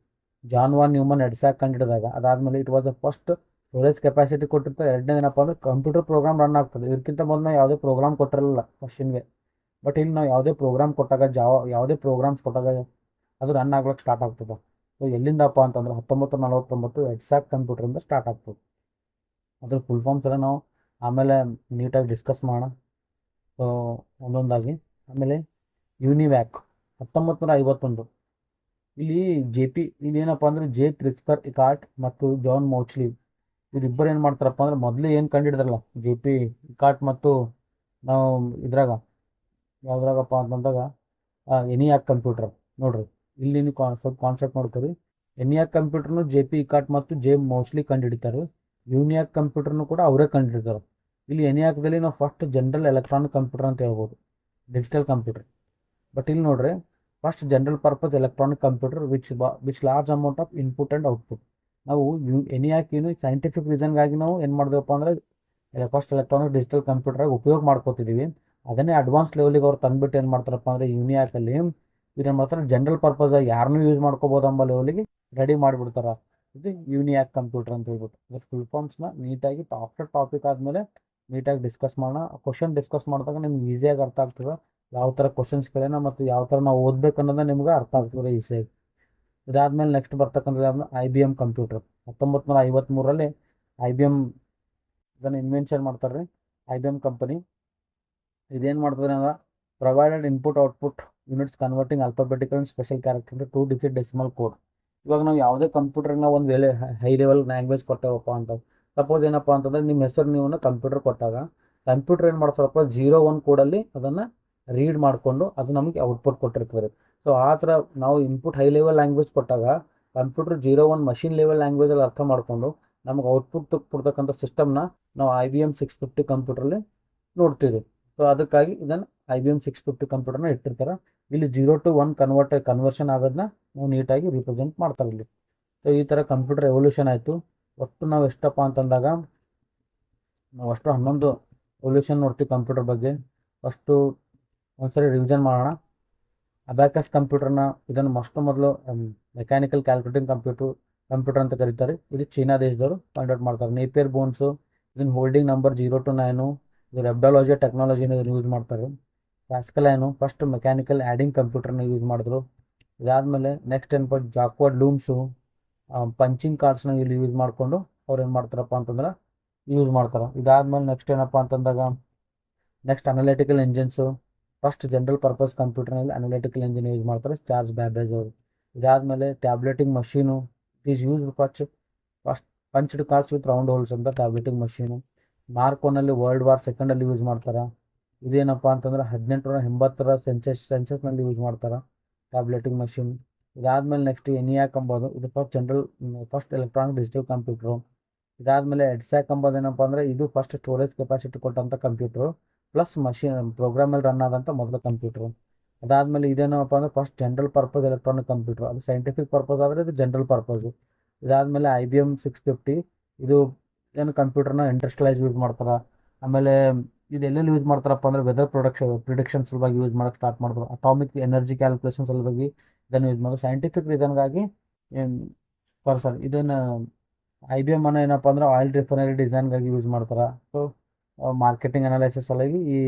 ಜಾನ್ ವಾನ್ ನ್ಯೂಮನ್ ಎಡ್ಸಾಕ್ ಕಂಡಿಡಿದಾಗ ಅದಾದಮೇಲೆ it was the first storage capacity ಕೊಟ್ಟಿರ್ತಾರೆ. ಎರಡನೇದೇನಪ್ಪ ಅಂದ್ರೆ ಕಂಪ್ಯೂಟರ್ ಪ್ರೋಗ್ರಾಮ್ ರನ್ ಆಗ್ತದೆ. ಇದಕ್ಕಿಂತ ಮೊದಲು ಯಾವುದೇ ಪ್ರೋಗ್ರಾಮ್ ಕೊಟ್ಟಿರಲಿಲ್ಲ ಮಷಿನ್ಗೆ. ಬಟ್ ಇಲ್ಲಿ ನಾವು ಯಾವುದೇ ಪ್ರೋಗ್ರಾಮ್ ಕೊಟ್ಟಾಗ ಯಾವುದೇ ಪ್ರೋಗ್ರಾಮ್ಸ್ ಕೊಟ್ಟಾಗ ಅದು ರನ್ ಆಗ್ಲಿಕ್ಕೆ ಸ್ಟಾರ್ಟ್ ಆಗ್ತದೆ. ಸೊ ಎಲ್ಲಿಂದಪ್ಪ ಅಂತಂದ್ರೆ 1949 ಎಡ್ಸಾಕ್ ಕಂಪ್ಯೂಟರಿಂದ ಸ್ಟಾರ್ಟ್ ಆಗ್ತದೆ. ಅದ್ರ ಫುಲ್ ಫಾರ್ಮ್ಸ್ ಎಲ್ಲ ನಾವು ಆಮೇಲೆ ನೀಟಾಗಿ ಡಿಸ್ಕಸ್ ಮಾಡೋಣ. ಸೊ ಒಂದೊಂದಾಗಿ. ಆಮೇಲೆ ಯೂನಿವ್ಯಾಕ್ 1951. ಇಲ್ಲಿ ಇಲ್ಲಿ ಏನಪ್ಪ ಅಂದ್ರೆ ಪ್ರಿಸ್ಕರ್ ಇಕಾರ್ಟ್ ಮತ್ತು ಜಾನ್ ಮೌಚ್ಲಿ ಇವರಿಬ್ಬರು ಏನು ಮಾಡ್ತಾರಪ್ಪ ಅಂದ್ರೆ ಮೊದಲೇ ಏನು ಕಂಡಿಡಿದ್ರಲ್ಲ ಇಕಾರ್ಟ್ ಮತ್ತು ನಾವು ಇದ್ರಾಗ ಯಾವ್ದ್ರಾಗಪ್ಪ ಅಂತಂದಾಗ ಎನಿಯಾಕ್ ಕಂಪ್ಯೂಟರ್ ನೋಡ್ರಿ. ಇಲ್ಲಿ ನೀವು ಸ್ವಲ್ಪ ಕಾನ್ಸೆಪ್ಟ್ ನೋಡ್ಕೊರಿ. ಎನಿಯಾಕ್ ಕಂಪ್ಯೂಟರ್ನು ಇಕಾರ್ಟ್ ಮತ್ತು ಮೌಚ್ಲಿ ಕಂಡುಹಿಡಿತಾರೆ. ಯೂನಿಯಾಕ್ ಕಂಪ್ಯೂಟರ್ನು ಕೂಡ ಅವರೇ ಕಂಡುಹಿಡಿತಾರೆ. ಇಲ್ಲಿ ಎನಿಯಾಕ್ದಲ್ಲಿ ನಾವು ಫಸ್ಟ್ ಜನರಲ್ ಎಲೆಕ್ಟ್ರಾನಿಕ್ ಕಂಪ್ಯೂಟರ್ ಅಂತ ಹೇಳ್ಬೋದು, ಡಿಜಿಟಲ್ ಕಂಪ್ಯೂಟರ್. ಬಟ್ ಇಲ್ಲಿ ನೋಡ್ರಿ, first general purpose electronic computer which large amount of input and output. ನಾವು ಎನಿಯಾಕ್ ಸೈಂಟಿಫಿಕ್ ರೀಸನ್ಗಾಗಿ ನಾವು ಏನು ಮಾಡಿದೆವಪ್ಪ ಅಂದರೆ ಫಸ್ಟ್ ಎಲೆಕ್ಟ್ರಾನಿಕ್ ಡಿಜಿಟಲ್ ಕಂಪ್ಯೂಟರಾಗಿ ಉಪಯೋಗ ಮಾಡ್ಕೋತಿದ್ದೀವಿ. ಅದನ್ನೇ ಅಡ್ವಾನ್ಸ್ ಲೆವೆಲಿಗೆ ಅವ್ರು ತಂದುಬಿಟ್ಟು ಏನು ಮಾಡ್ತಾರಪ್ಪ ಅಂದರೆ ಯೂನಿಯಾಕಲ್ಲಿ ಇವ್ರು ಏನು ಮಾಡ್ತಾರೆ, ಜನರಲ್ ಪರ್ಪಸ್ ಯಾರನ್ನೂ ಯೂಸ್ ಮಾಡ್ಕೋಬೋದು ಅಂಬ ಲೆವೆಲಿಗೆ ರೆಡಿ ಮಾಡಿಬಿಡ್ತಾರೆ. ಇದು ಯೂನಿಯಾಕ್ ಕಂಪ್ಯೂಟರ್ ಅಂತ ಹೇಳ್ಬಿಟ್ಟು. ಇದ್ರ ಫುಲ್ ಫಾರ್ಮ್ಸ್ನ ನೀಟಾಗಿ ಆಫ್ಟರ್ ಟಾಪಿಕ್ ಆದಮೇಲೆ ನೀಟಾಗಿ ಡಿಸ್ಕಸ್ ಮಾಡೋಣ. ಕ್ವಶನ್ ಡಿಸ್ಕಸ್ ಮಾಡಿದಾಗ ನಿಮ್ಗೆ ಈಸಿಯಾಗಿ ಅರ್ಥ ಆಗ್ತದೆ ಯಾವ ಥರ ಕ್ವಶನ್ಸ್ ಕೇಳೋಣ ಮತ್ತು ಯಾವ ಥರ ನಾವು ಓದ್ಬೇಕು ಅನ್ನೋದು ನಿಮ್ಗೆ ಅರ್ಥ ಆಗ್ತದೆ ಈಸಿಯಾಗಿ. ಇದಾದಮೇಲೆ ನೆಕ್ಸ್ಟ್ ಬರ್ತಕ್ಕಂಥದ್ದು IBM ಕಂಪ್ಯೂಟರ್. 1953ರಲ್ಲಿ IBM ಇದನ್ನು ಇನ್ವೆನ್ಷನ್ ಮಾಡ್ತಾರೆ ರೀ, IBM ಕಂಪನಿ. ಇದೇನು ಮಾಡ್ತದೆ ಅಂದ್ರೆ provided input output units converting alphabetical and special character 2 digit decimal code. ಇವಾಗ ನಾವು ಯಾವುದೇ ಕಂಪ್ಯೂಟರ್ನ ಒಂದು ವೇಳೆ ಹೈ ಲೆವೆಲ್ ಲ್ಯಾಂಗ್ವೇಜ್ ಕೊಟ್ಟೇವಪ್ಪ ಅಂತ, ಸಪೋಸ್ ಏನಪ್ಪ ಅಂತಂದರೆ ನಿಮ್ಮ ಹೆಸರು ನೀವು ಕಂಪ್ಯೂಟರ್ ಕೊಟ್ಟಾಗ ಕಂಪ್ಯೂಟರ್ ಏನು ಮಾಡ್ತಾರಪ್ಪ 01 ಕೋಡಲ್ಲಿ ಅದನ್ನು ರೀಡ್ ಮಾಡಿಕೊಂಡು ಅದು ನಮಗೆ ಔಟ್ಪುಟ್ ಕೊಟ್ಟಿರ್ತದೆ. ಸೊ ಆ ಥರ ನಾವು ಇನ್ಪುಟ್ ಹೈ ಲೆವೆಲ್ ಲ್ಯಾಂಗ್ವೇಜ್ ಕೊಟ್ಟಾಗ ಕಂಪ್ಯೂಟರ್ 01 ಮಷಿನ್ ಲೆವೆಲ್ ಲ್ಯಾಂಗ್ವೇಜಲ್ಲಿ ಅರ್ಥ ಮಾಡಿಕೊಂಡು ನಮಗೆ ಔಟ್ಪುಟ್ ಕೊಡ್ತಕ್ಕಂಥ ಸಿಸ್ಟಮ್ನ ನಾವು IBM 650 ಕಂಪ್ಯೂಟ್ರಲ್ಲಿ ನೋಡ್ತೀವಿ. ಸೊ ಅದಕ್ಕಾಗಿ ಇದನ್ನು IBM 650 ಕಂಪ್ಯೂಟರ್ನ ಇಟ್ಟಿರ್ತಾರೆ. ಇಲ್ಲಿ 0 to 1 ಕನ್ವರ್ಷನ್ ಆಗೋದನ್ನ ನಾವು ನೀಟಾಗಿ ರಿಪ್ರೆಸೆಂಟ್ ಮಾಡ್ತಾರೆ ಇಲ್ಲಿ. ಸೊ ಈ ಥರ ಕಂಪ್ಯೂಟರ್ ಎವಲ್ಯೂಷನ್ ಆಯಿತು. ಒಟ್ಟು ನಾವು ಎಷ್ಟಪ್ಪ ಅಂತಂದಾಗ ನಾವು ಅಷ್ಟು 11 ಎವಲ್ಯೂಷನ್ ನೋಡ್ತೀವಿ ಕಂಪ್ಯೂಟರ್ ಬಗ್ಗೆ. ಫಸ್ಟು ಒಂದ್ಸರಿ ರಿವಿಷನ್ ಮಾಡೋಣ. ಅಬ್ಯಾಕಸ್ ಕಂಪ್ಯೂಟರ್ನ ಇದನ್ನು ಮೊದಲು ಮೆಕ್ಯಾನಿಕಲ್ ಕ್ಯಾಲ್ಕುಲೇಟಿಂಗ್ ಕಂಪ್ಯೂಟರ್ ಅಂತ ಕರೀತಾರೆ. ಇದು ಚೀನಾ ದೇಶದವರು ಫೈಂಡ್ ಔಟ್ ಮಾಡ್ತಾರೆ. ನೇಪಿಯರ್ ಬೋನ್ಸು ಇದನ್ನು ಹೋಲ್ಡಿಂಗ್ ನಂಬರ್ 0 to 9. ಇದು ರೆಬ್ಡಾಲಜಿ ಟೆಕ್ನಾಲಜಿನ ಯೂಸ್ ಮಾಡ್ತಾರೆ. ಪ್ಯಾಸ್ಕಲ್ ಫಸ್ಟ್ ಮೆಕ್ಯಾನಿಕಲ್ ಆ್ಯಡಿಂಗ್ ಕಂಪ್ಯೂಟರ್ನ ಯೂಸ್ ಮಾಡಿದ್ರು. ಇದಾದಮೇಲೆ ನೆಕ್ಸ್ಟ್ ಏನಪ್ಪ ಜಾಕ್ವರ್ಡ್ ಲೂಮ್ಸು ಪಂಚಿಂಗ್ ಕಾರ್ಡ್ಸ್ನ ಇಲ್ಲಿ ಯೂಸ್ ಮಾಡಿಕೊಂಡು ಅವ್ರು ಏನು ಮಾಡ್ತಾರಪ್ಪ ಅಂತಂದ್ರೆ ಯೂಸ್ ಮಾಡ್ತಾರೆ. ಇದಾದಮೇಲೆ ನೆಕ್ಸ್ಟ್ ಏನಪ್ಪ ಅಂತಂದಾಗ next analytical engines. First general purpose ಕಂಪ್ಯೂಟರ್ನಲ್ಲಿ ಅನಲಿಟಿಕಲ್ ಇಂಜಿನ್ ಯೂಸ್ ಮಾಡ್ತಾರೆ, ಚಾರ್ಲ್ಸ್ ಬ್ಯಾಬೇಜ್ ಅವರು. ಇದಾದಮೇಲೆ tabulating machine it is use first punched cards with round holes ಅಂತ ಟ್ಯಾಬ್ಲೆಟಿಂಗ್ ಮಷೀನು. ಮಾರ್ಕ್ 1ನಲ್ಲಿ ವರ್ಲ್ಡ್ ವಾರ್ ಸೆಕೆಂಡಲ್ಲಿ ಯೂಸ್ ಮಾಡ್ತಾರೆ. ಇದೇನಪ್ಪ ಅಂತಂದ್ರೆ 1880ರ ಸೆನ್ಸಸ್ನಲ್ಲಿ ಯೂಸ್ ಮಾಡ್ತಾರೆ ಟ್ಯಾಬ್ಲೆಟಿಂಗ್ ಮಷೀನ್. ಇದಾದಮೇಲೆ ನೆಕ್ಸ್ಟ್ ಎನಿಯಾಕ್ ಅಂಬೋದು ಇದು ಫಸ್ಟ್ ಎಲೆಕ್ಟ್ರಾನಿಕ್ ಡಿಜಿಟಲ್ ಕಂಪ್ಯೂಟ್ರು. ಇದಾದಮೇಲೆ ಎಡ್ಸ್ಯಾಕ್ ಅಂಬೋದು ಏನಪ್ಪ ಅಂದರೆ ಇದು ಫಸ್ಟ್ ಸ್ಟೋರೇಜ್ ಕೆಪಾಸಿಟಿ ಕೊಟ್ಟಂಥ ಕಂಪ್ಯೂಟ್ರು ಪ್ಲಸ್ ಮಷೀನ್ ಪ್ರೋಗ್ರಾಮಲ್ಲಿ ರನ್ ಆದಂಥ ಮೊದಲ ಕಂಪ್ಯೂಟ್ರು. ಅದಾದಮೇಲೆ ಇದೇನಪ್ಪ ಅಂದರೆ first general purpose electronic computer. ಅದು ಸೈಂಟಿಫಿಕ್ ಪರ್ಪಸ್ ಆದರೆ ಇದು ಜನರಲ್ ಪರ್ಪಸು. ಇದಾದಮೇಲೆ IBM 650 ಇದು ಏನು ಕಂಪ್ಯೂಟರ್ನ ಇಂಡಸ್ಟ್ರಿಯಲೈಸ್ ಯೂಸ್ ಮಾಡ್ತಾರೆ. ಆಮೇಲೆ ಇದು ಎಲ್ಲೆಲ್ಲಿ ಯೂಸ್ ಮಾಡ್ತಾರಪ್ಪ ಅಂದರೆ ವೆದರ್ ಪ್ರಿಡಿಕ್ಷನ್ ಸಲುವಾಗಿ ಯೂಸ್ ಮಾಡೋಕ್ಕೆ ಸ್ಟಾರ್ಟ್ ಮಾಡಿದ್ರು. ಅಟಾಮಿಕ್ ಎನರ್ಜಿ ಕ್ಯಾಲ್ಕುಲೇಷನ್ ಸಲುವಾಗಿ ಇದನ್ನು ಯೂಸ್ ಮಾಡೋದು. ಸೈಂಟಿಫಿಕ್ ರೀಸನ್ಗಾಗಿ ಇದನ್ನು IBM ಏನಪ್ಪ ಅಂದ್ರೆ ಆಯಿಲ್ ರಿಫೈನರಿ ಡಿಸೈನ್ಗಾಗಿ ಯೂಸ್ ಮಾಡ್ತಾರೆ. ಸೊ ಮಾರ್ಕೆಟಿಂಗ್ ಅನಾಲಿಸಿಸ್ ಸಲುವಾಗಿ ಈ